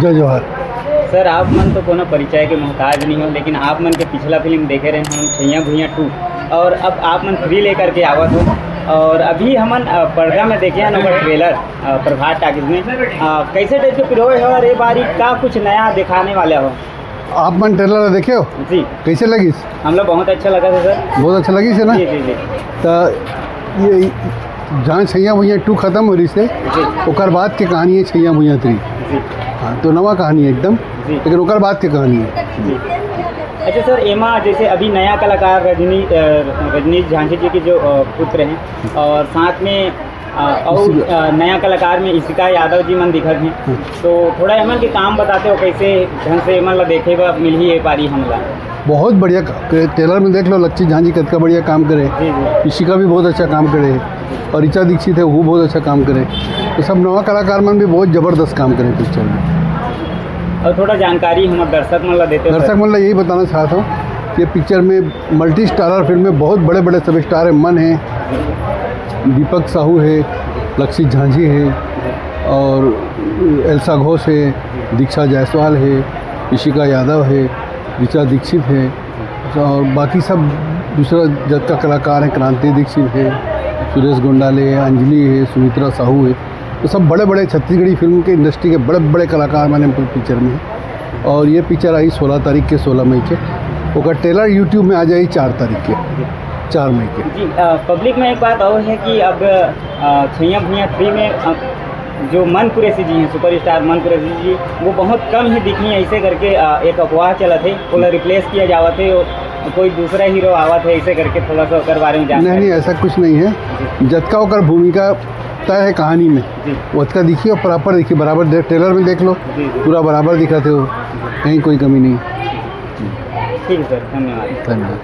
जय जवाहर। सर आप मन तो कोनो परिचय के मोहताज नहीं हो, लेकिन आप मन के पिछला फिल्म देखे रहे हम छैया भुइयां 2 और अब आप मन 3 लेकर के आवत हो। और अभी हमन पर्दा में देखे हैं ओकर ट्रेलर प्रभात टाकीज में कैसे टाइप के पिरोए हो और ये बारी का कुछ नया दिखाने वाले हो। आप मन ट्रेलर देखे हो जी, कैसे लगी? हम लोग बहुत अच्छा लगा था सर। बहुत अच्छा लगी से ना। जी जी जी। तो ये जहाँ छैया भुइयां 2 खत्म हो रही से ओकर बाद के कहानी है छैया भुइयां 3। हाँ, तो नवा कहानी है एकदम, लेकिन ओकर बाद की कहानी है जी। अच्छा सर, एमा जैसे अभी नया कलाकार रजनीश झांझी जी के जो पुत्र हैं और साथ में और नया कलाकार में इशिका यादव जी मन दिखत हैं, तो थोड़ा एमन के काम बताते हो कैसे ढंग से एमन ला देखे बा मिल ही पारी हमला। बहुत बढ़िया ट्रेलर में देख लो, लक्ष्मी झांझी कितना बढ़िया काम करे, इशिका भी बहुत अच्छा काम करे और ऋचा दीक्षित है वो बहुत अच्छा काम करे। तो सब नवा कलाकार मन भी बहुत ज़बरदस्त काम करे पिक्चर में। और थोड़ा जानकारी हमारे दर्शक मन ला देते हो। दर्शक मन ला यही बताना चाहता हूँ कि पिक्चर में मल्टी स्टारर फिल्म में बहुत बड़े बड़े सब स्टार है। मन है, दीपक साहू है, लक्ष्मी झांझी है और एल्सा घोष है, दीक्षा जायसवाल है, इशिका यादव है, ऋचा दीक्षित है और बाकी सब दूसरा जगत का कलाकार है, क्रांति दीक्षित है, सुरेश गोंडाले है, अंजलि है, सुमित्रा साहू है। तो सब बड़े बड़े छत्तीसगढ़ी फिल्म के इंडस्ट्री के बड़े बड़े कलाकार मैंने पिक्चर में। और ये पिक्चर आई 16 तारीख के 16 मई के। ओका ट्रेलर यूट्यूब में आ जाएगी 4 तारीख के, 4 मई के। जी, पब्लिक में एक बात और है कि अब छैया भुइयां 3 में जो मन कुरैशी जी हैं, सुपरस्टार मन कुरैशी जी, वो बहुत कम ही दिखी हैं। ऐसे करके एक अफवाह चलत है उन्हें रिप्लेस किया जावत है, कोई दूसरा हीरो आवत है, ऐसे करके थोड़ा सा ओकर बारे में जानकारी। नहीं, ऐसा कुछ नहीं है। जतका ओकर भूमिका तय है कहानी में, उसका दिखिए और प्रॉपर देखिए, बराबर ट्रेलर में देख लो, पूरा बराबर दिखाते हो, कहीं कोई कमी नहीं। ठीक है सर, धन्यवाद। धन्यवाद।